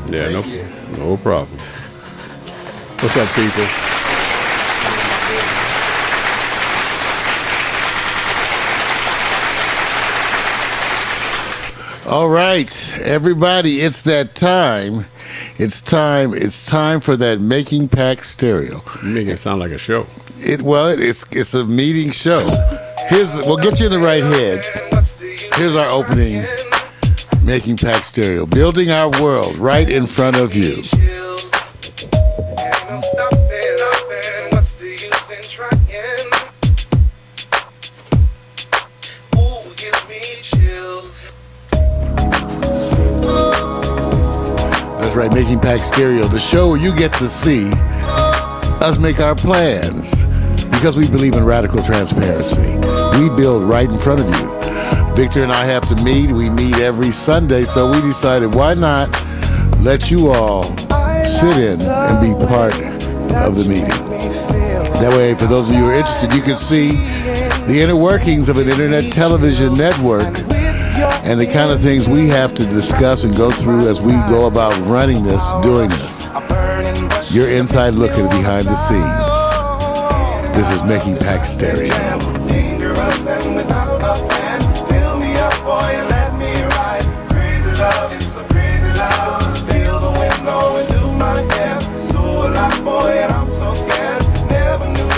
Yeah, no problem. What's up, people? All right, everybody, it's that time. It's time for that Making Pax Stereo. You make it sound like a show. It's a meeting show. We'll get you in the right head. Here's our opening Making Pax Stereo, building our world right in front of you. That's right, Making Pax Stereo, the show where you get to see us make our plans because we believe in radical transparency. We build right in front of you. Victor and I have to meet. We meet every Sunday, so we decided why not let you all sit in and be part of the meeting. That way, for those of you who are interested, you can see the inner workings of an internet television network and the kind of things we have to discuss and go through as we go about running this, doing this. Your inside look at behind the scenes. This is Making Pax Stereo. Boy, and I'm so scared. Never knew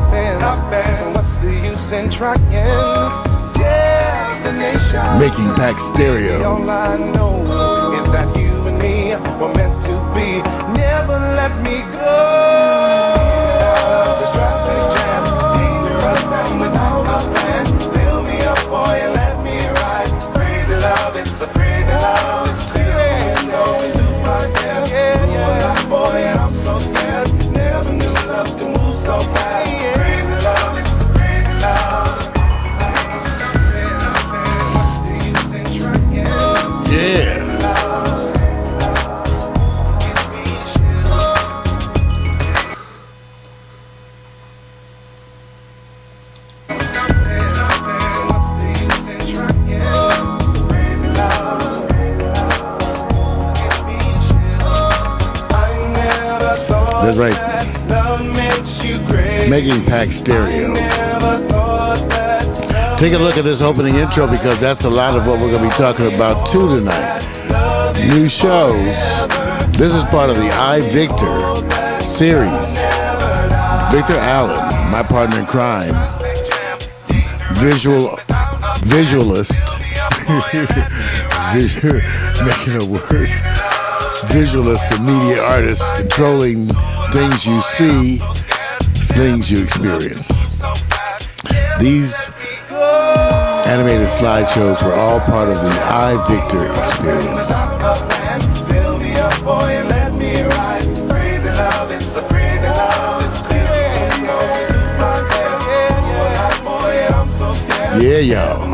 stopping. So what's the use in trying? Destination. Making Pax Stereo. All I know is that you and me were meant to be. Never let me go. This traffic jam, dangerous and without a plan. Fill me up, boy, and let me ride. Crazy love, it's a crazy love. It's clear it's going through my head. So alive, boy, and I'm so scared. Never knew love to move so fast. Crazy love, it's a crazy love. Yeah. That's right. Making Pax Stereo. Take a look at this opening intro because that's a lot of what we're going to be talking about too tonight. New shows. This is part of the I, Victor series. Victor Allen, my partner in crime, visualist, making a word, visualist and media artist, controlling things you see, things you experience. These animated slideshows were all part of the I, Victor experience. Yeah, y'all.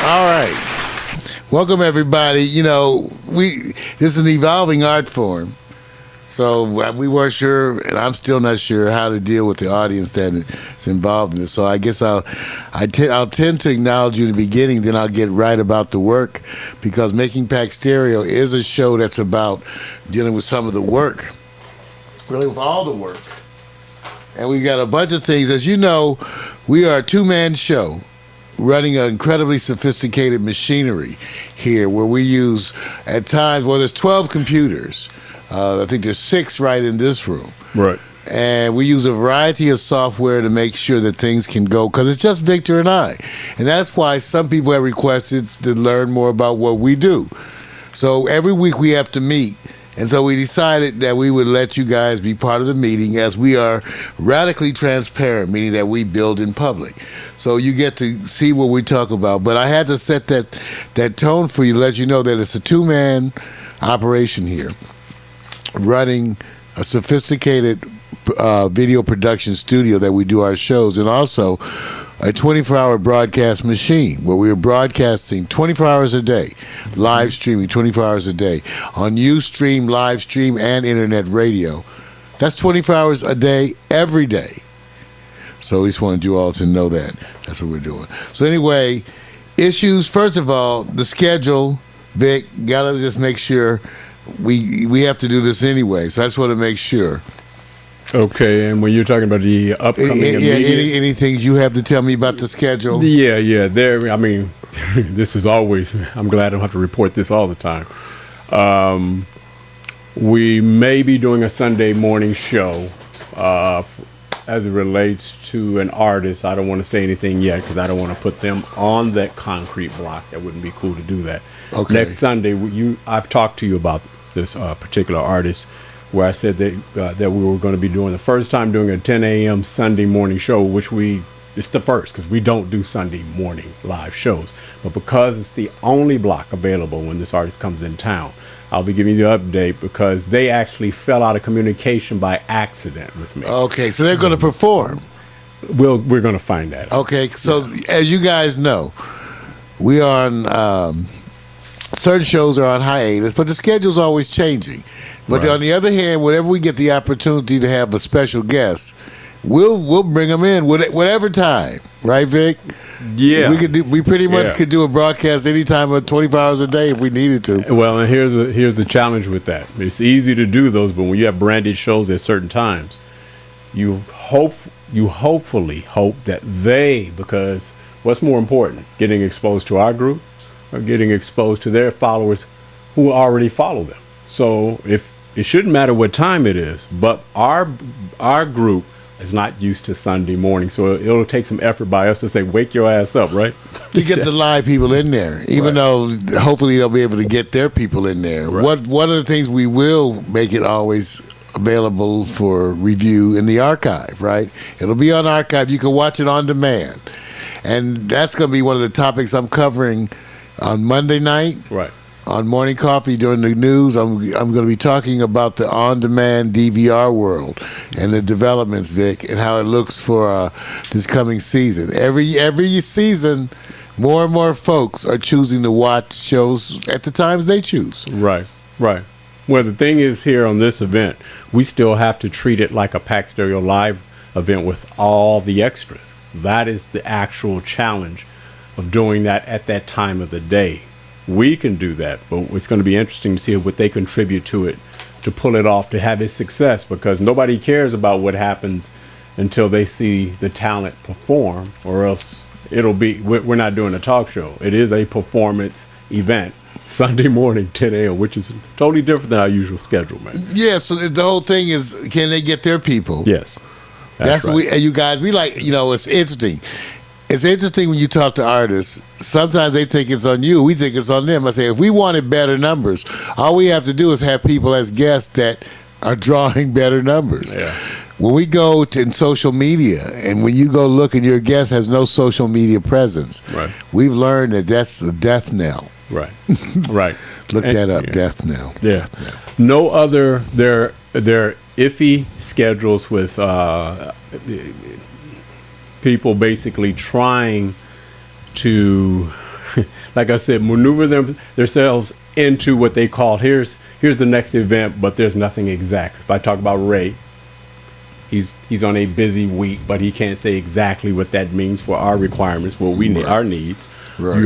All right. Welcome everybody. You know, this is an evolving art form. So we weren't sure, and I'm still not sure how to deal with the audience that is involved in it. So I guess I'll tend to acknowledge you in the beginning, then I'll get right about the work, because Making Pax Stereo is a show that's about dealing with some of the work, really with all the work. And we got a bunch of things. As you know, we are a two-man show running an incredibly sophisticated machinery here where we use, at times, well, there's 12 computers. I think there's 6 right in this room. Right. And we use a variety of software to make sure that things can go, because it's just Victor and I. And that's why some people have requested to learn more about what we do. So every week we have to meet. And so we decided that we would let you guys be part of the meeting, as we are radically transparent, meaning that we build in public. So you get to see what we talk about. But I had to set that tone for you to let you know that it's a two-man operation here, running a sophisticated video production studio that we do our shows, and also a 24-hour broadcast machine where we are broadcasting 24 hours a day, live streaming 24 hours a day on Ustream, live stream, and internet radio. That's 24 hours a day, every day. So we just wanted you all to know that. That's what we're doing. So anyway, issues, first of all, the schedule, Vic, gotta just make sure we have to do this anyway, so I just want to make sure. Okay, and when you're talking about the upcoming anything you have to tell me about the schedule? Yeah. There, I mean, this is always, I'm glad I don't have to report this all the time. We may be doing a Sunday morning show as it relates to an artist. I don't want to say anything yet because I don't want to put them on that concrete block. That wouldn't be cool to do that. Okay. Next Sunday, I've talked to you about this particular artist, where I said that we were going to be doing the first time doing a 10 a.m. Sunday morning show, which it's the first because we don't do Sunday morning live shows. But because it's the only block available when this artist comes in town, I'll be giving you the update because they actually fell out of communication by accident with me. Okay, so they're going to perform. We're going to find that out. Okay, so as you guys know, we are on certain shows are on hiatus, but the schedule's always changing. But on the other hand, whenever we get the opportunity to have a special guest, we'll bring them in whatever time, right, Vic? Yeah, we pretty much could do a broadcast anytime, 24 hours a day if we needed to. Well, and here's the challenge with that. It's easy to do those, but when you have branded shows at certain times, you hopefully hope that because What's more important, getting exposed to our group or getting exposed to their followers who already follow them? So if it shouldn't matter what time it is, but our group is not used to Sunday morning, so it'll take some effort by us to say, wake your ass up, right? You get the live people in there, even though hopefully they'll be able to get their people in there. Right. One of the things we will make it always available for review in the archive, right? It'll be on archive. You can watch it on demand. And that's going to be one of the topics I'm covering on Monday night. Right. On Morning Coffee during the news, I'm going to be talking about the on-demand DVR world and the developments, Vic, and how it looks for this coming season. Every season, more and more folks are choosing to watch shows at the times they choose. Right. Well, the thing is, here on this event, we still have to treat it like a Pax Stereo Live event with all the extras. That is the actual challenge of doing that at that time of the day. We can do that, but it's going to be interesting to see what they contribute to it, to pull it off, to have its success, because nobody cares about what happens until they see the talent perform, or else we're not doing a talk show. It is a performance event, Sunday morning, 10 a.m., which is totally different than our usual schedule, man. Yeah, so the whole thing is, can they get their people? Yes. That's right. what and you guys, we like, it's interesting. It's interesting when you talk to artists. Sometimes they think it's on you. We think it's on them. I say, if we wanted better numbers, all we have to do is have people as guests that are drawing better numbers. Yeah. When we go in social media, and when you go look and your guest has no social media presence, Right. we've learned that that's a death knell. Right. Right. Look that up, yeah. death knell. Yeah. No other, they're iffy schedules with people basically trying to, like I said, maneuver themselves into what they call, here's the next event, but there's nothing exact. If I talk about Ray, he's on a busy week, but he can't say exactly what that means for our requirements, what we need, our needs. Right.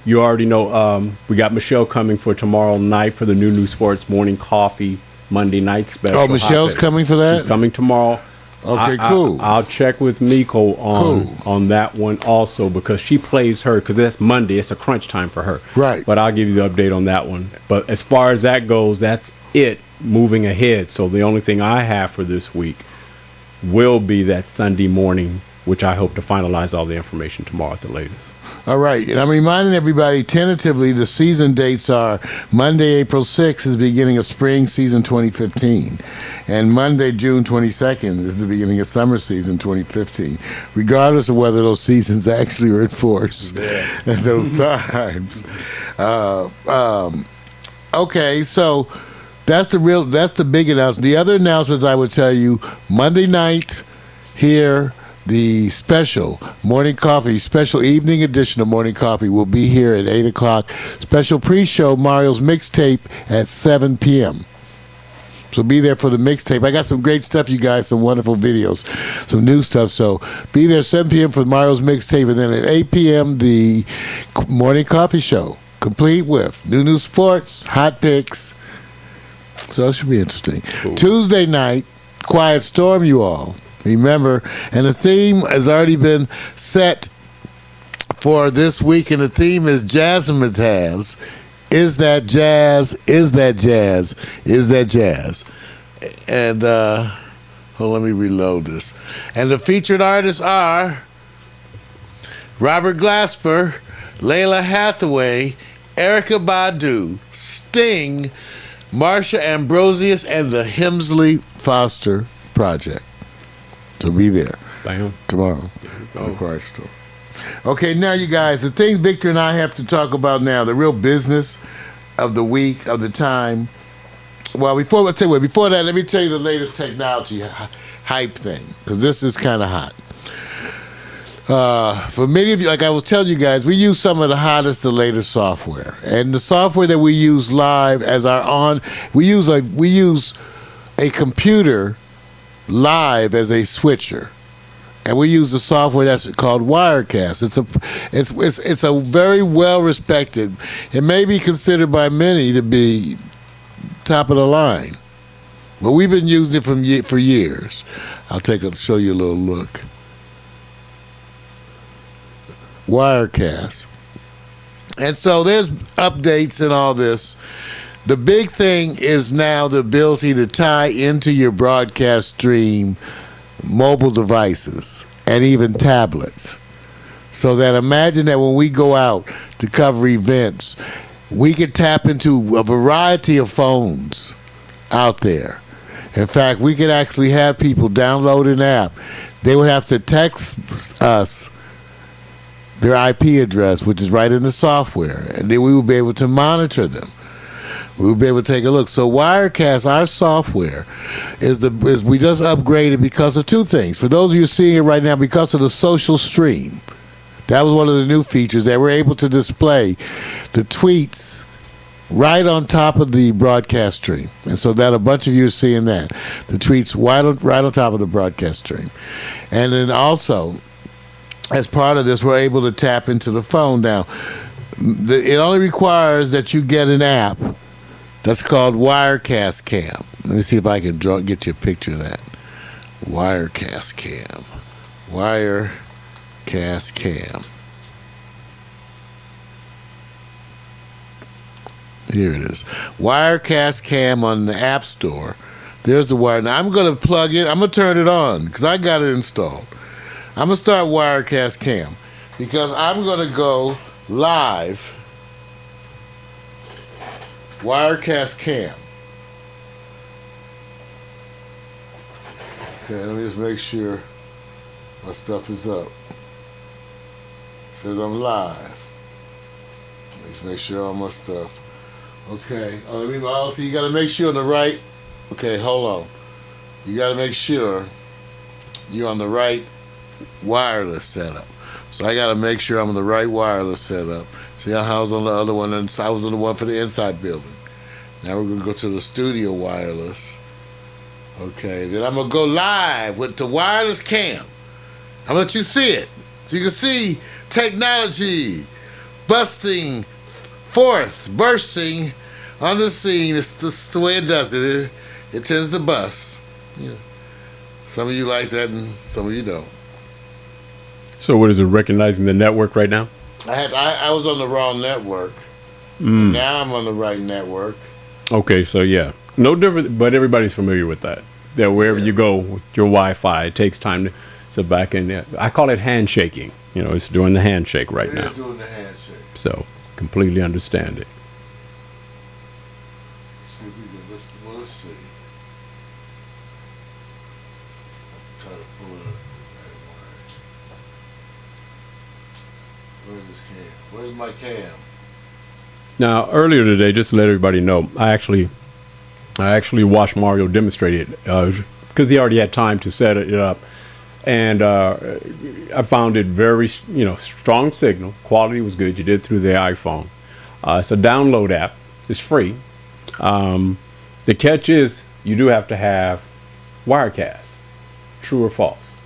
You already know. We got Michelle coming for tomorrow night for the New Sports Morning Coffee Monday night special. Oh, Michelle's coming for that? She's coming tomorrow. Okay, cool. I'll check with Miko on that one also, because she plays her, because that's Monday. It's a crunch time for her. Right. But I'll give you the update on that one. But as far as that goes, that's it moving ahead. So the only thing I have for this week will be that Sunday morning, which I hope to finalize all the information tomorrow at the latest. All right, and I'm reminding everybody tentatively the season dates are Monday, April 6th is the beginning of spring season 2015, and Monday, June 22nd is the beginning of summer season 2015, regardless of whether those seasons actually are in force at those times. Okay, so that's the big announcement. The other announcements I would tell you, Monday night here, the special Morning Coffee, special evening edition of Morning Coffee will be here at 8 o'clock. Special pre-show, Mario's mixtape at 7 p.m. So be there for the mixtape. I got some great stuff, you guys, some wonderful videos, some new stuff. So be there 7 p.m. for Mario's mixtape, and then at 8 p.m. the Morning Coffee show, complete with new sports, hot picks. So it should be interesting. Cool. Tuesday night, Quiet Storm, you all. Remember, and the theme has already been set for this week, and the theme is Jazzmatazz. Is that jazz? Is that jazz? Is that jazz? And, let me reload this. And the featured artists are Robert Glasper, Layla Hathaway, Erykah Badu, Sting, Marsha Ambrosius, and the Hemsley Foster Project. So be there. Bam. Tomorrow. Okay, now you guys, the thing Victor and I have to talk about now, the real business of the week, of the time. Well, before that, let me tell you the latest technology hype thing, because this is kind of hot. For many of you, like I was telling you guys, we use some of the hottest, the latest software. And the software that we use live as we use a computer live as a switcher, and we use the software that's called Wirecast. It's a very well respected. It may be considered by many to be top of the line, but we've been using it for years. I'll show you a little look. Wirecast. And so there's updates and all this. The big thing is now the ability to tie into your broadcast stream mobile devices and even tablets. So that imagine that when we go out to cover events, we can tap into a variety of phones out there. In fact, we could actually have people download an app. They would have to text us their IP address, which is right in the software, and then we will be able to monitor them. We will be able to take a look. So Wirecast, our software, is we just upgraded because of two things. For those of you seeing it right now, because of the social stream. That was one of the new features that we're able to display the tweets right on top of the broadcast stream. And so that a bunch of you are seeing that. The tweets right on top of the broadcast stream. And then also, as part of this, we're able to tap into the phone now. It only requires that you get an app that's called Wirecast Cam. Let me see if I can get you a picture of that. Wirecast Cam. Wirecast Cam. Here it is. Wirecast Cam on the App Store. There's the wire. Now I'm going to plug it. I'm going to turn it on because I got it installed. I'm going to start Wirecast Cam because I'm going to go live. Wirecast Cam. Okay, let me just make sure my stuff is up. It says I'm live. Let's make sure all my stuff. Okay. So you got to make sure on the right. Okay, hold on. You got to make sure you're on the right wireless setup. So I got to make sure I'm on the right wireless setup. See how I was on the other one, and I was on the one for the inside building. Now we're going to go to the studio wireless. Okay, then I'm going to go live with the wireless cam. I'm going to let you see it. So you can see technology bursting on the scene. It's the way it does it. It tends to bust. Yeah. Some of you like that and some of you don't. So what is it, recognizing the network right now? I was on the wrong network. Now I'm on the right network. Okay, so yeah. No different, but everybody's familiar with that. That wherever you go with your Wi-Fi, it takes time to sit back in there. I call it handshaking. It's doing the handshake right now. It's doing the handshake. So completely understand it. See if we can, let's see. Try to pull it up that way. Where's this cam? Where's my cam? Now, earlier today, just to let everybody know, I actually watched Mario demonstrate it because he already had time to set it up, and I found it very, strong signal. Quality was good. You did it through the iPhone. It's a download app. It's free. The catch is you do have to have Wirecast. True or false?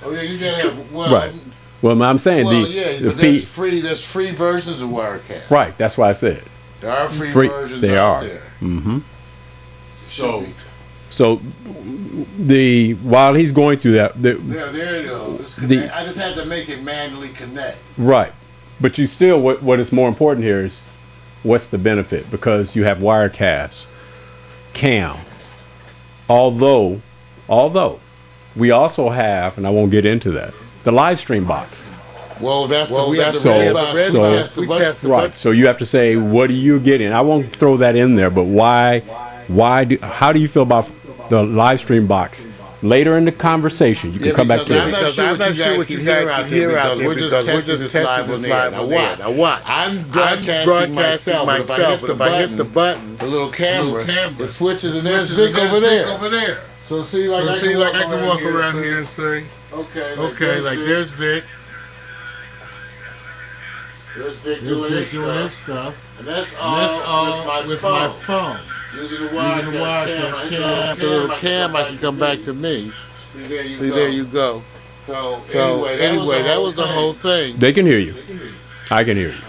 Oh yeah, you gotta have right. Well, I'm saying but there's free versions of Wirecast. Right, that's why I said. There are free versions they out are. there. Mm-hmm. So while he's going through that, there it goes. I just had to make it manually connect. Right, but you still what is more important here is what's the benefit, because you have Wirecast, Cam. Although we also have, and I won't get into that, the live stream box. We have the red box. Right. So you have to say, what are you getting? I won't throw that in there, but how do you feel about the live stream box? Later in the conversation, you can come back to it. I'm not sure what you guys can hear out there because we're just testing this live on air. Now what? I'm broadcasting myself, but if I hit the button, the little camera, it switches, and there's Vic over there. So see, I can walk around here and say, okay, like there's Vic. There's Vic doing his stuff. And that's all with my phone. Using the Wirecast cam. The little cam, I can come back to me. See, there you go. So anyway, that was the whole thing. They can hear you. I can hear you.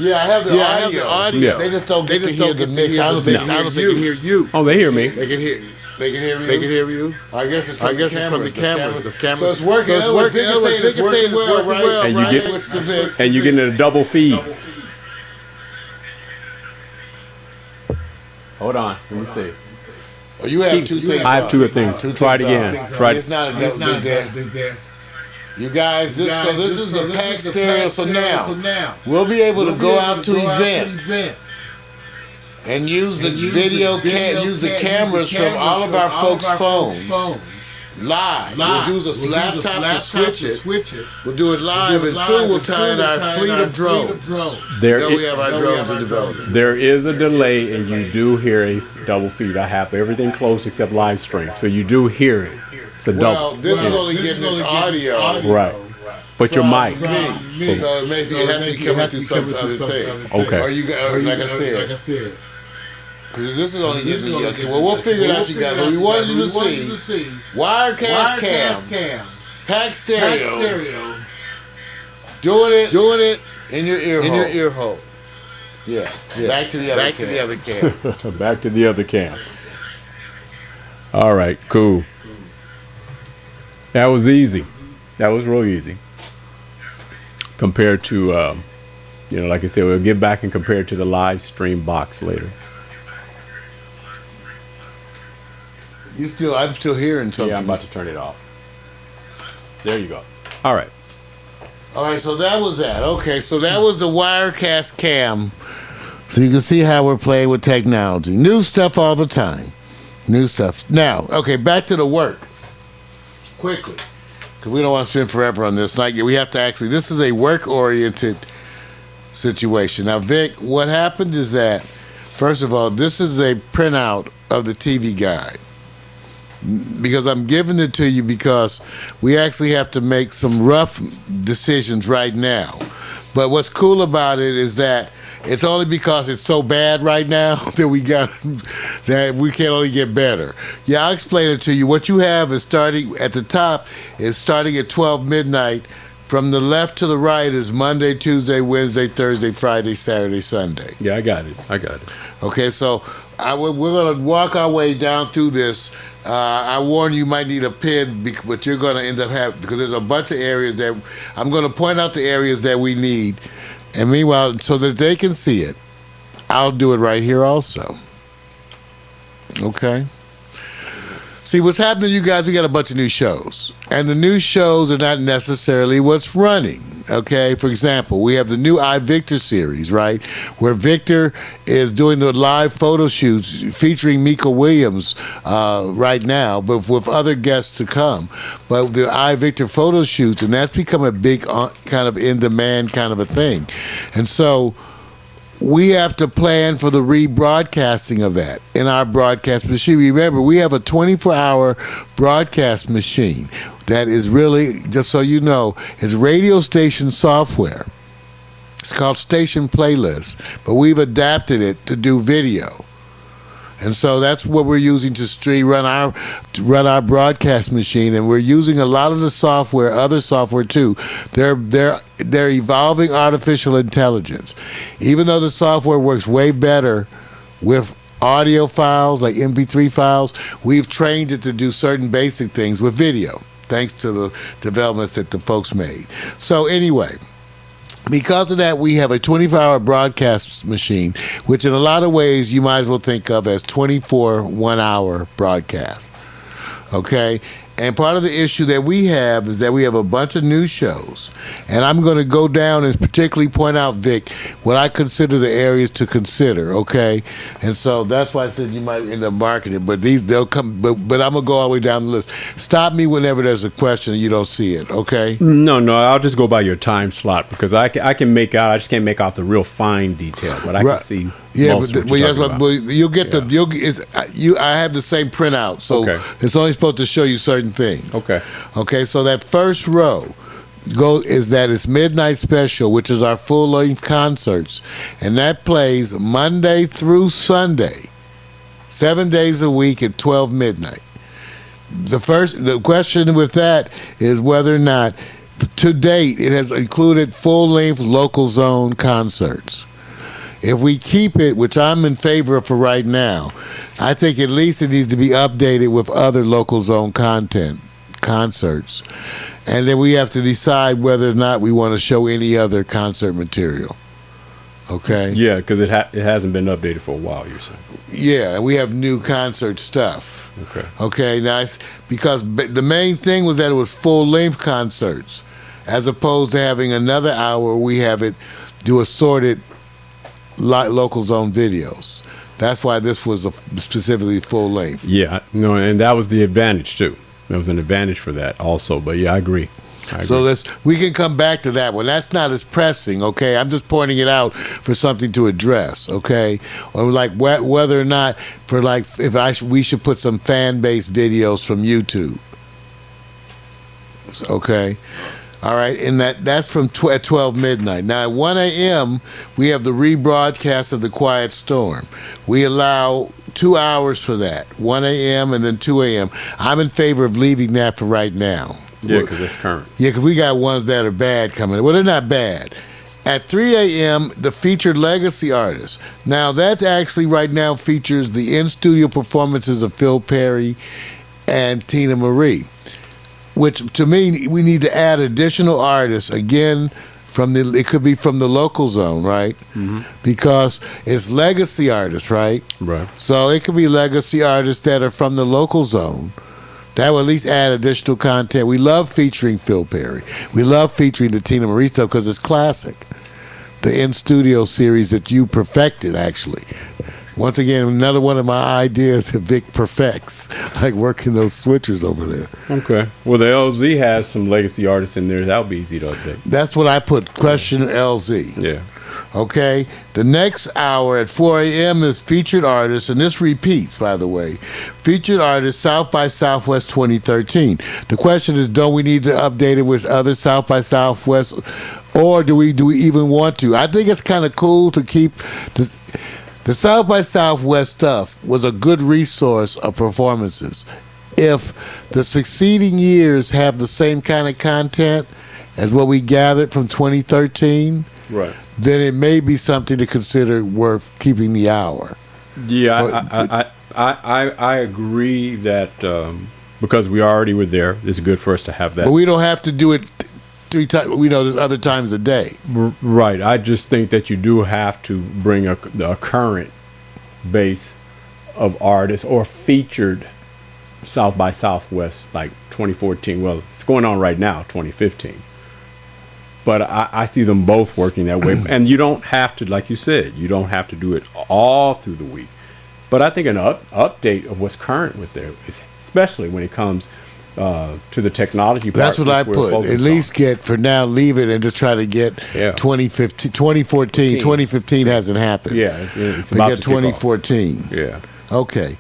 Yeah, I have the audio. Yeah. They just don't get to hear the mix. I don't think they can hear you. Oh, they hear me. They can hear you. They can hear you. They can hear you. I guess it's from the camera. The camera. So it's working. So it's working. It's working well, right? And you get Switch to Vic. and you're getting a double feed. Hold on, let me see. Oh, you have two things. I have two things. Try it again. Try It's not a double there. You guys, this is the Pax Stereo. So now we'll be able to go out to events and use the use the cameras from all of our folks' phones live. We'll use a laptop to switch it. We'll do it live, and soon we'll tie in our fleet of drones. We have our drones in development. There is a delay, and you do hear a double feed. I have everything closed except live stream, so you do hear it. It's a double. Well, this is only getting its audio. Right. But your mic. Me. So it makes you have to be coming through some other thing. Okay. Or you, like I said. Because this is only getting the okay. Well, we'll figure it out, you guys. But we wanted you to see Wirecast Cam, Pax Stereo, doing it in your ear hole. Yeah. Back to the other cam. Back to the other cam. All right, cool. That was easy. That was real easy. Compared to, like I said, we'll get back and compare it to the live stream box later. I'm still hearing something. Yeah, I'm about to turn it off. There you go. All right. So that was that. Okay, so that was the Wirecast Cam. So you can see how we're playing with technology. New stuff all the time. New stuff. Now, okay, back to the work. Quickly. Because we don't want to spend forever on this. We have to actually, this is a work-oriented situation. Now, Vic, what happened is that, first of all, this is a printout of the TV guide. Because I'm giving it to you because we actually have to make some rough decisions right now. But what's cool about it is that it's only because it's so bad right now that we can only get better. Yeah, I'll explain it to you. What you have is starting at the top is starting at 12 midnight. From the left to the right is Monday, Tuesday, Wednesday, Thursday, Friday, Saturday, Sunday. Yeah, I got it. Okay, so we're going to walk our way down through this. I warn you might need a pen, but you're going to end up having, because there's a bunch of areas that I'm going to point out the areas that we need. And meanwhile, so that they can see it, I'll do it right here also. Okay? See, what's happening, you guys, we got a bunch of new shows. And the new shows are not necessarily what's running. Okay? For example, we have the new iVictor series, right? Where Victor is doing the live photo shoots featuring Mika Williams right now, but with other guests to come. But the iVictor photo shoots, and that's become a big kind of in-demand kind of a thing. And so we have to plan for the rebroadcasting of that in our broadcast machine. Remember, we have a 24-hour broadcast machine that is really, just so you know, is radio station software. It's called Station Playlist, but we've adapted it to do video. And so that's what we're using to run our broadcast machine, and we're using a lot of the software, other software too. They're evolving artificial intelligence. Even though the software works way better with audio files like MP3 files, we've trained it to do certain basic things with video, thanks to the developments that the folks made. So anyway, because of that, we have a 24-hour broadcast machine, which in a lot of ways you might as well think of as 24 one-hour broadcasts. Okay? And part of the issue that we have is that we have a bunch of new shows. And I'm going to go down and particularly point out, Vic, what I consider the areas to consider, okay? And so that's why I said you might end up marketing it. But they'll come, but I'm going to go all the way down the list. Stop me whenever there's a question and you don't see it, okay? No, I'll just go by your time slot because I can make out, I just can't make out the real fine detail, but I can see. Yeah, but you'll get I have the same printout, so it's only supposed to show you certain things. Okay. So that first row it's Midnight Special, which is our full length concerts, and that plays Monday through Sunday, 7 days a week at 12 midnight. The question with that is whether or not, to date, it has included full length local zone concerts. if we keep it, which I'm in favor of for right now, I think at least it needs to be updated with other local zone concerts. And then we have to decide whether or not we want to show any other concert material. Okay? Yeah, because it hasn't been updated for a while, you're saying. Yeah, and we have new concert stuff. Okay. Okay, now, because the main thing was that it was full-length concerts, as opposed to having another hour we have it do assorted local zone videos. That's why this was specifically full-length. Yeah, no, and that was the advantage, too. There was an advantage for that also, but yeah, I agree. So we can come back to that one. That's not as pressing, okay? I'm just pointing it out for something to address, okay? Or like whether or not for like we should put some fan-based videos from YouTube, okay? All right, and that's from at 12 midnight. Now at 1 a.m. we have the rebroadcast of The Quiet Storm. We allow 2 hours for that, 1 a.m. and then 2 a.m. I'm in favor of leaving that for right now. Yeah, because it's current. Yeah, because we got ones that are bad coming. Well, they're not bad. At 3 a.m., the featured legacy artists. Now, that actually right now features the in-studio performances of Phil Perry and Tina Marie, which to me, we need to add additional artists, again, it could be from the local zone, right? Mm-hmm. Because it's legacy artists, right? Right. So it could be legacy artists that are from the local zone. That will at least add additional content. We love featuring Phil Perry. We love featuring the Tina Marie stuff because it's classic. The in-studio series that you perfected, actually. Once again, another one of my ideas that Vic perfects, like working those switchers over there. Okay. Well, the LZ has some legacy artists in there. That'll be easy to update. That's what I put, question LZ. Yeah. Okay, the next hour at 4 a.m. is featured artists, and this repeats, by the way. Featured artists, South by Southwest 2013. The question is, don't we need to update it with other South by Southwest, or do we even want to? I think it's kind of cool to keep this. The South by Southwest stuff was a good resource of performances. If the succeeding years have the same kind of content as what we gathered from 2013, right, then it may be something to consider worth keeping the hour. Yeah, I agree that because we already were there, it's good for us to have that. But we don't have to do it 3 times. We know there's other times a day. Right. I just think that you do have to bring a current base of artists or featured South by Southwest like 2014. Well, it's going on right now, 2015. But I see them both working that way. And you don't have to, like you said, you don't have to do it all through the week. But I think an update of what's current with there, especially when it comes to the technology part. That's what I put. At least get, for now, leave it and just try to get 2015, 2014. 2015 hasn't happened. Yeah, it's about to 2014. Yeah. Okay.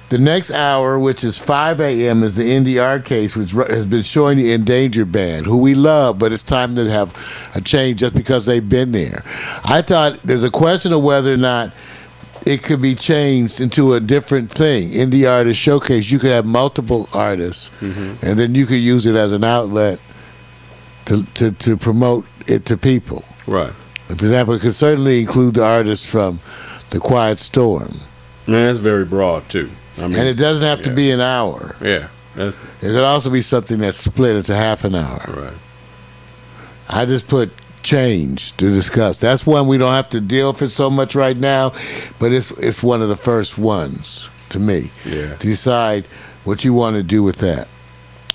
The next hour, which is 5 a.m., is the Indie Arcades, which has been showing the Endangered Band, who we love, but it's time to have a change just because they've been there. I thought there's a question of whether or not it could be changed into a different thing. Indie Artist Showcase, you could have multiple artists, and then you could use it as an outlet to promote it to people. Right. For example, it could certainly include the artists from The Quiet Storm. And that's very broad, too. I mean, and it doesn't have to be an hour. Yeah. It could also be something that's split into half an hour. Right. I just put change to discuss. That's one we don't have to deal with it so much right now, but it's one of the first ones to me. Yeah. To decide what you want to do with that.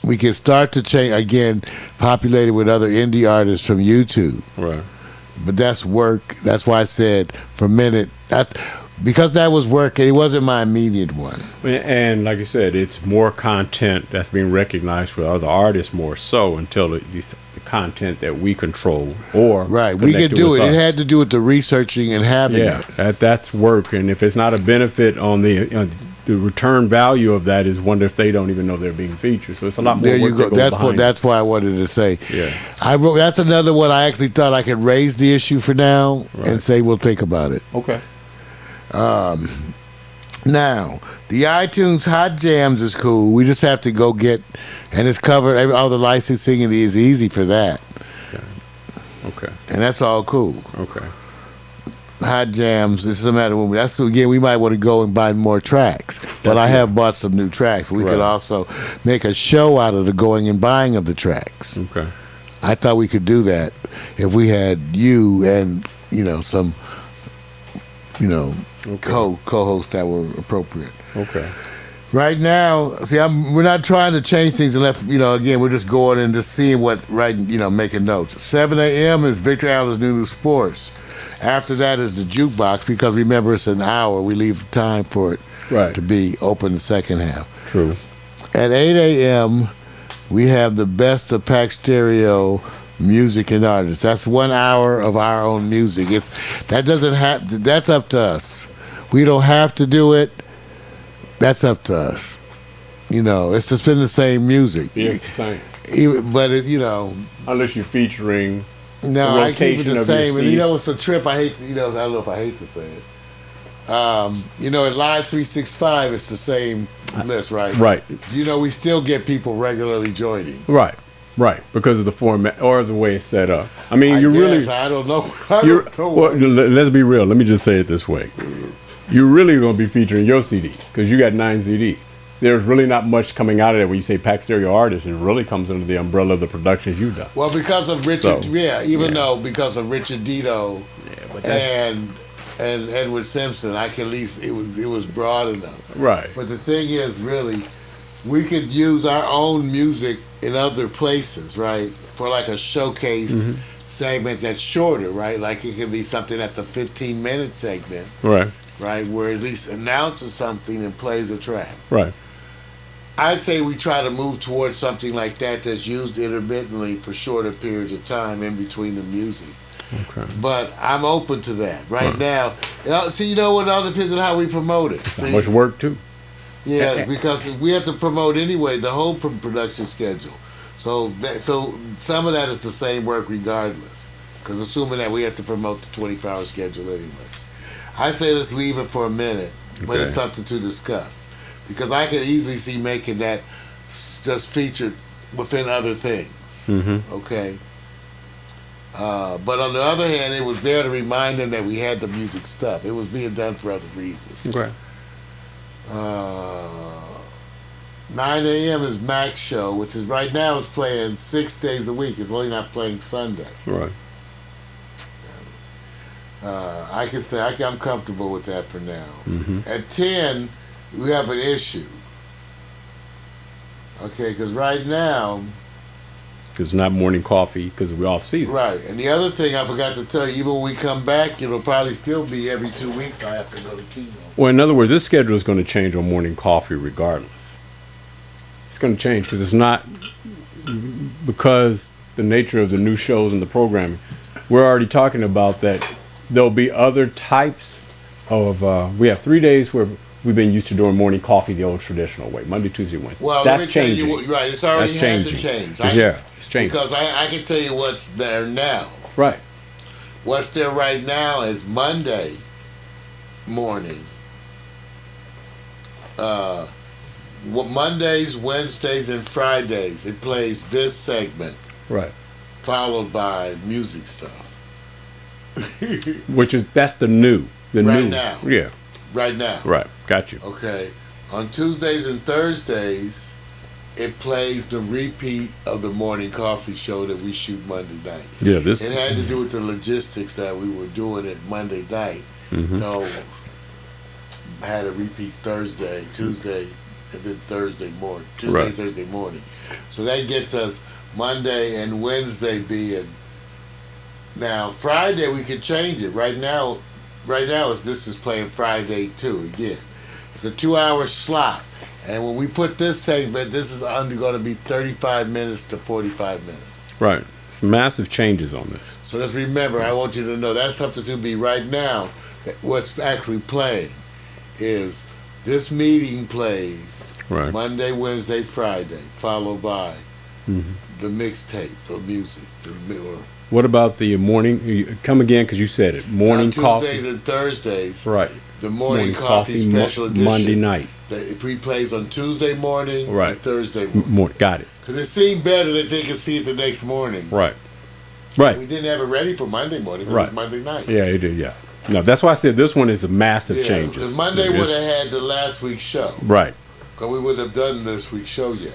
We can start to change, again, populate it with other indie artists from YouTube. Right. But that's work. That's why I said for a minute, because that was work, it wasn't my immediate one. And like you said, it's more content that's being recognized for other artists more so until the content that we control or right. We could do it. Us. It had to do with the researching and having it. That's work. And if it's not a benefit on the return value of that is wonder if they don't even know they're being featured. So it's a lot more there work. You go. That's why I wanted to say. Yeah. That's another one I actually thought I could raise the issue for now and say we'll think about it. Okay. Now, the iTunes Hot Jams is cool. We just have to go get, and it's covered. All the licensing is easy for that. Okay. And that's all cool. Okay. hot jams. It's a matter when that's again. We might want to go and buy more tracks, but I have bought some new tracks. We could also make a show out of the going and buying of the tracks. Okay. I thought we could do that if we had you and some co-hosts that were appropriate. Okay. Right now, see, we're not trying to change things unless, again, we're just going and just seeing making notes. 7 a.m. is Victor Allen's New Sports. After that is the jukebox, because remember, it's an hour. We leave time for it to be open the second half. True. At 8 a.m., we have the best of Pax Stereo music and artists. That's 1 hour of our own music. That's up to us. We don't have to do it. That's up to us. It's just been the same music. Yeah, it's the same. But unless you're featuring no, I keep it the same. And it's a trip. I don't know if I hate to say it. At Live 365, it's the same list, right? Right. We still get people regularly joining. Right. Because of the format or the way it's set up. I mean, I don't know. Well, let's be real. Let me just say it this way. You're really going to be featuring your CDs because you got 9 CDs. There's really not much coming out of it when you say Pax Stereo artists. It really comes under the umbrella of the productions you've done. Well, because of Richard, because of Richard Dito and Edward Simpson, I can at least it was broad enough. Right. But the thing is, really, we could use our own music in other places, right? For like a showcase segment that's shorter, right? Like it could be something that's a 15-minute segment. Right, where at least announces something and plays a track. Right. I say we try to move towards something like that that's used intermittently for shorter periods of time in between the music. Okay. But I'm open to that. Right now, it all depends on how we promote it. It's not much work, too. Yeah, because we have to promote anyway, the whole production schedule. So some of that is the same work regardless. Because assuming that we have to promote the 24-hour schedule anyway. I say let's leave it for a minute, but it's something to discuss. Because I could easily see making that just featured within other things. Okay? But on the other hand, it was there to remind them that we had the music stuff. It was being done for other reasons. Okay. 9 a.m. is Mac's show, which is right now is playing 6 days a week. It's only not playing Sunday. Right. I can say I'm comfortable with that for now. At 10, we have an issue. Okay, because right now... Because it's not morning coffee, because we're off season. Right, and the other thing I forgot to tell you, even when we come back, it'll probably still be every 2 weeks I have to go to chemo. Well, in other words, this schedule is going to change on morning coffee regardless. It's going to change because it's not... Because the nature of the new shows and the programming, we're already talking about that. There'll be other types of, we have 3 days where we've been used to doing morning coffee the old traditional way, Monday, Tuesday, Wednesday. Well, that's let me tell changing. you, right, it's already had to change. It's changing. Because I can tell you what's there now. Right. What's there right now is Monday morning. Mondays, Wednesdays, and Fridays, it plays this segment. Right. Followed by music stuff. That's the new. Now. Yeah. Right now. Right. Got you. Okay. On Tuesdays and Thursdays, it plays the repeat of the morning coffee show that we shoot Monday night. Yeah, It had to do with the logistics that we were doing it Monday night. So I had a repeat Thursday, Tuesday, and then Thursday morning. Thursday morning. So that gets us Monday and Wednesday being. Now Friday we could change it. Right now this is playing Friday too again. It's a 2-hour slot, and when we put this segment, this is only going to be 35 minutes to 45 minutes. Right. It's massive changes on this. So let's remember. I want you to know that's something to be right now. What's actually playing is this meeting plays Monday, Wednesday, Friday, followed by the mixtape or music. What about the morning? Come again, because you said it. Morning coffee. Tuesdays and Thursdays. Right. The morning coffee special edition. Monday night. It replays on Tuesday morning and Thursday morning. Got it. Because it seemed better that they could see it the next morning. Right. Right. We didn't have it ready for Monday morning. It was Monday night. Yeah, it did, yeah. No, that's why I said this one is a massive change. Because Monday would have had the last week's show. Right. Because we wouldn't have done this week's show yet.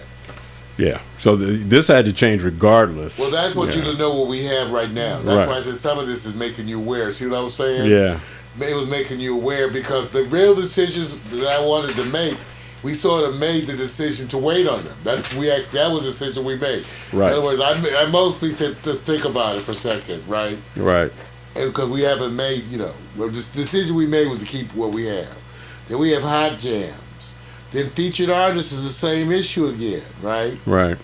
Yeah. So this had to change regardless. Well, that's what you to know what we have right now. That's why I said some of this is making you aware. See what I was saying? Yeah. It was making you aware because the real decisions that I wanted to make, we sort of made the decision to wait on them. That was the decision we made. Right. In other words, I mostly said, just think about it for a second, right? Right. Because we haven't made, the decision we made was to keep what we have. Then we have hot jams. Then featured artists is the same issue again, right? Right.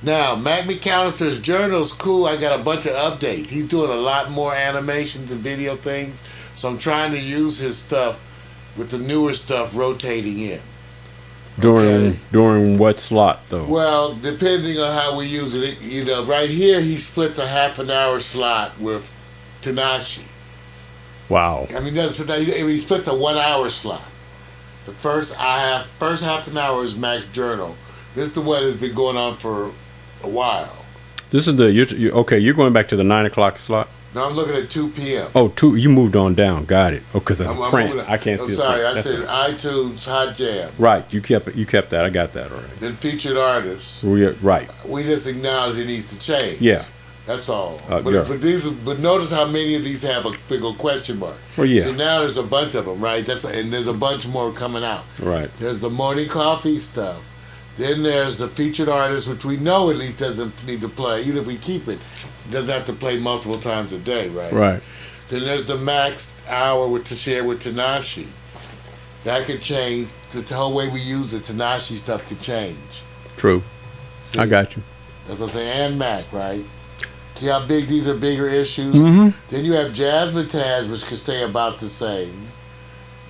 Now, Mac McAllister's journal's cool. I got a bunch of updates. He's doing a lot more animations and video things. So I'm trying to use his stuff with the newer stuff rotating in. During what slot, though? Well, depending on how we use it. Right here, he splits a half an hour slot with Tanashi. Wow. I mean, he splits a 1 hour slot. The first half an hour is Mac's journal. This is the one that's been going on for a while. This is you're going back to the 9 o'clock slot? No, I'm looking at 2 p.m. Oh, 2, you moved on down. Got it. Oh, because I can't see it. Sorry, I said iTunes Hot Jam. Right, you kept that. I got that already. Then featured artists. Right. We just acknowledge it needs to change. Yeah. That's all. Yeah. But notice how many of these have a big old question mark. Well, yeah. So now there's a bunch of them, right? And there's a bunch more coming out. Right. There's the morning coffee stuff. Then there's the featured artist, which we know at least doesn't need to play. Even if we keep it, doesn't have to play multiple times a day, right? Right. Then there's the max hour to share with Tanashi. That could change. The whole way we use the Tanashi stuff could change. True. See? I got you. That's what I'm saying. And Mac, right? See how big these are bigger issues? Mm-hmm. Then you have Jasmine Taz, which can stay about the same.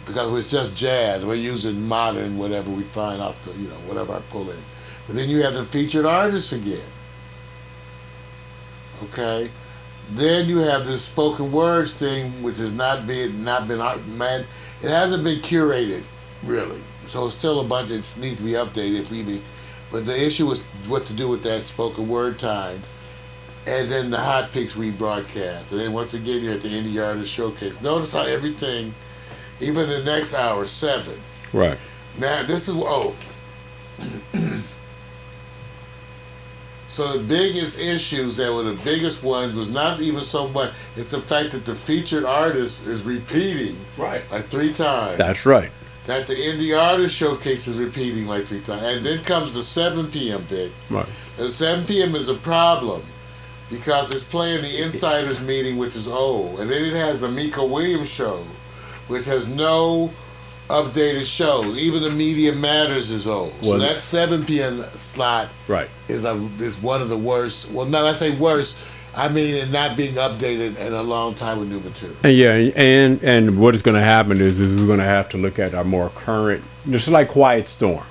Because it's just jazz. We're using modern whatever we find off the, whatever I pull in. But then you have the featured artists again. Okay? Then you have this spoken words thing, which has not been man. It hasn't been curated, really. So it's still a bunch. It needs to be updated. But the issue is what to do with that spoken word time. And then the Hot Picks rebroadcast. And then once again, you're at the Indie Artist Showcase. Notice how everything, even the next hour, 7. Right. Now, this is, So the biggest issues that were the biggest ones was not even so much, it's the fact that the featured artist is repeating Right. like 3 times. That's right. That the Indie Artist Showcase is repeating like 3 times. And then comes the 7 p.m. Vic. Right. The 7 p.m. is a problem because it's playing the Insiders meeting, which is old. And then it has the Mika Williams show, which has no updated shows. Even the Media Matters is old. So that 7 p.m. slot is one of the worst. Well, no, I say worst. I mean, it not being updated in a long time with new material. And yeah, and what is going to happen is we're going to have to look at our more current, just like Quiet Storm.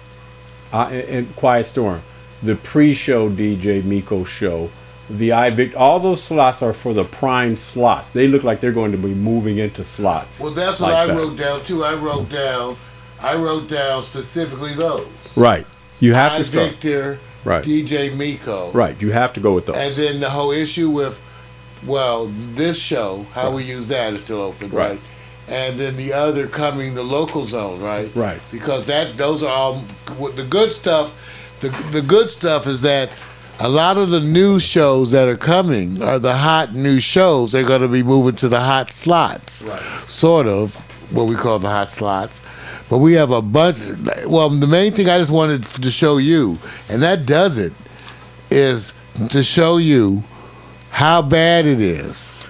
And Quiet Storm, the pre-show DJ Miko show, the iVic, all those slots are for the prime slots. They look like they're going to be moving into slots. Well, that's what I wrote down too. I wrote down specifically those. Right. You have to start. Victor, right. DJ Miko. Right. You have to go with those. And then the whole issue with, this show, how we use that is still open, right? And then the other coming, the local zone, right? Right. Because those are all the good stuff. The good stuff is that a lot of the new shows that are coming are the hot new shows. They're going to be moving to the hot slots, sort of what we call the hot slots. But we have a bunch. Well, the main thing I just wanted to show you, and that does it, is to show you how bad it is.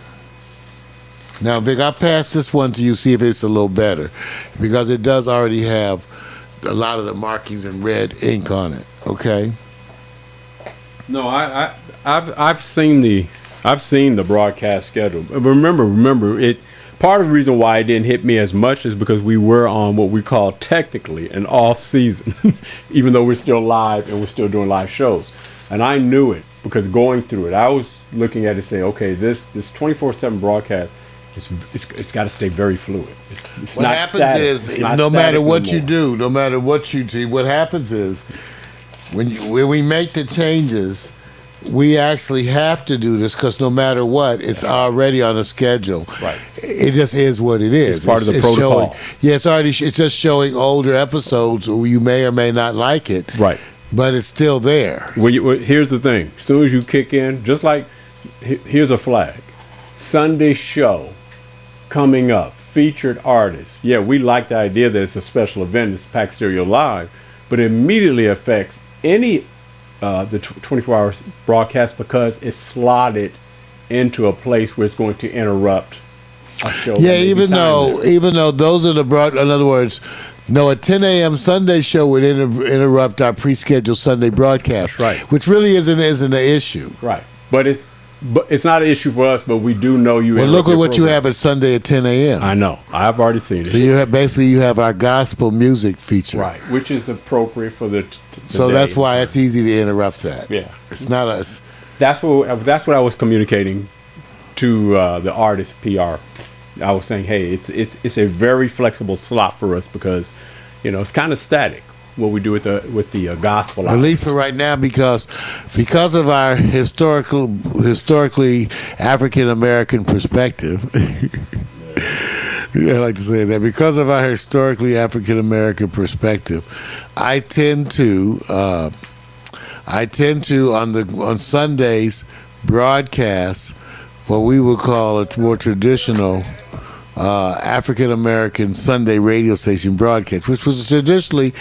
Now, Vic, I'll pass this one to you, see if it's a little better, because it does already have a lot of the markings in red ink on it. Okay. No, I've seen the broadcast schedule. Remember it. Part of the reason why it didn't hit me as much is because we were on what we call technically an off season, even though we're still live and we're still doing live shows. And I knew it because going through it, I was looking at it saying, okay, this 24/7 broadcast, it's got to stay very fluid. It's what not happens static. is no matter what you do, no matter what you do, what happens is when we make the changes, we actually have to do this because no matter what, it's already on the schedule. Right. It just is what it is. It's part of the protocol. It's already. It's just showing older episodes where you may or may not like it. Right. But it's still there. Here's the thing. As soon as you kick in, just like, here's a flag. Sunday show coming up. Featured artists. Yeah, we like the idea that it's a special event. It's Pax Stereo Live. But it immediately affects the 24-hour broadcast because it's slotted into a place where it's going to interrupt a show. Yeah, even though those are in other words, a 10 a.m. Sunday show would interrupt our pre-scheduled Sunday broadcast. That's right. Which really isn't an issue. Right. But it's not an issue for us, but we do know you. Well, look at what you have at Sunday at 10 a.m. I know. I've already seen it. So you have our gospel music feature. Right, which is appropriate for the so day. That's why it's easy to interrupt that. Yeah. It's not us. That's what I was communicating to the artist PR. I was saying, hey, it's a very flexible slot for us because, it's kind of static what we do with the gospel. At least for right now, because of our historically African American perspective. Yeah, I like to say that because of our historically African American perspective, I tend to on Sundays broadcast what we would call a more traditional African American Sunday radio station broadcast, which was traditionally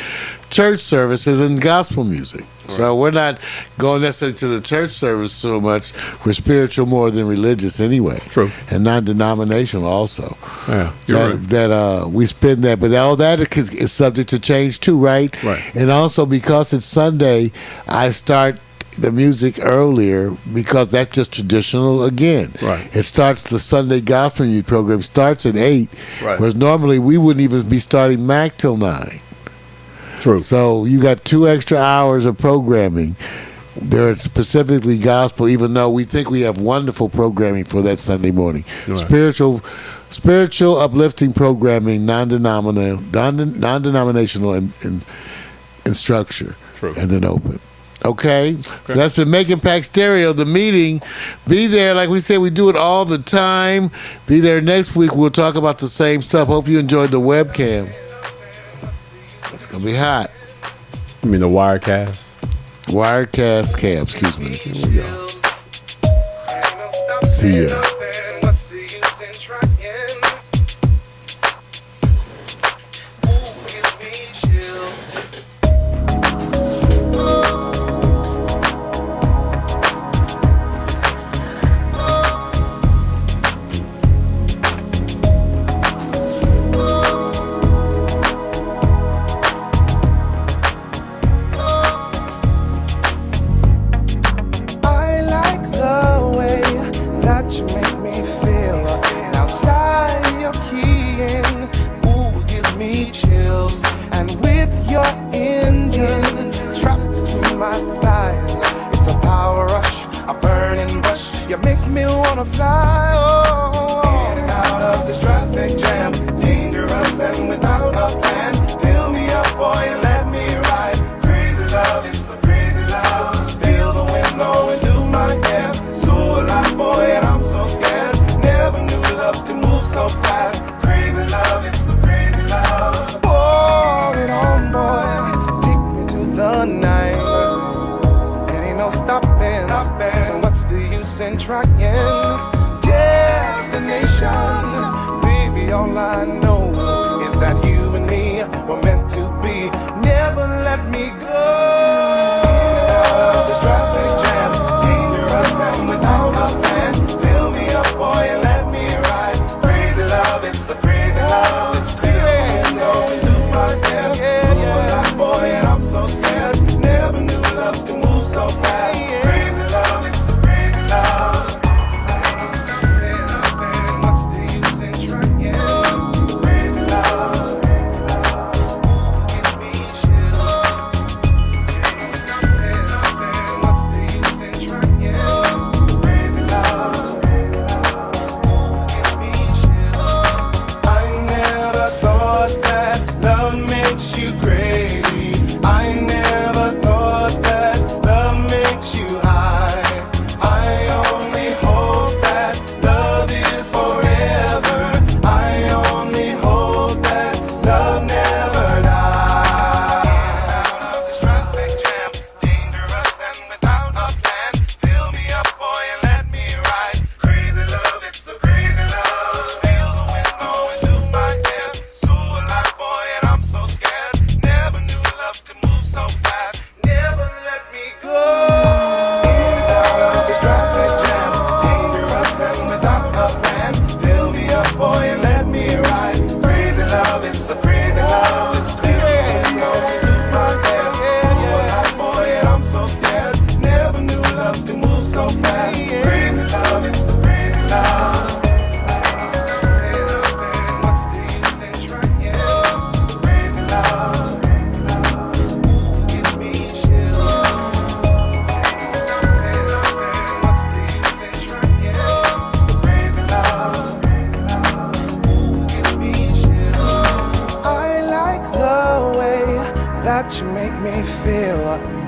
church services and gospel music. Right. So we're not going necessarily to the church service so much. We're spiritual more than religious anyway. True. And non-denominational also. Yeah, you're right. That we spend that, but all that is subject to change too, right? Right. And also because it's Sunday, I start the music earlier because that's just traditional again. Right. It starts, the Sunday gospel music program starts at 8, right, whereas normally we wouldn't even be starting Mac till 9. True. So you got 2 extra hours of programming. They're specifically gospel, even though we think we have wonderful programming for that Sunday morning. Right. Spiritual uplifting programming, non-denominational in structure. True. And then open. Okay, so that's been Making Pax Stereo, the meeting. Be there, like we said, we do it all the time. Be there next week. We'll talk about the same stuff. Hope you enjoyed the webcam. It's gonna be hot. You mean the Wirecast? Wirecast cam, excuse me. Here we go. See ya. You make me wanna fly, oh, in and out of this traffic jam, dangerous and without a plan. Fill me up, boy, and let me ride. Crazy love, it's a crazy love. Feel the wind blowing through my hair. So alive, boy, and I'm so scared. Never knew love could move so fast. Crazy love, it's a crazy love. Pour it on, boy, take me to the night. It ain't no stopping. So what's the use in trying? Destination, baby, all I know is that you and me were meant to be. Never let me go. Out of this traffic jam, dangerous and without a plan. Fill me up, boy, and let me ride. Crazy love, it's a crazy love. It's crazy, going through my hair. So alive, boy, and I'm so scared. Never knew love could move so fast. Crazy that you make me feel.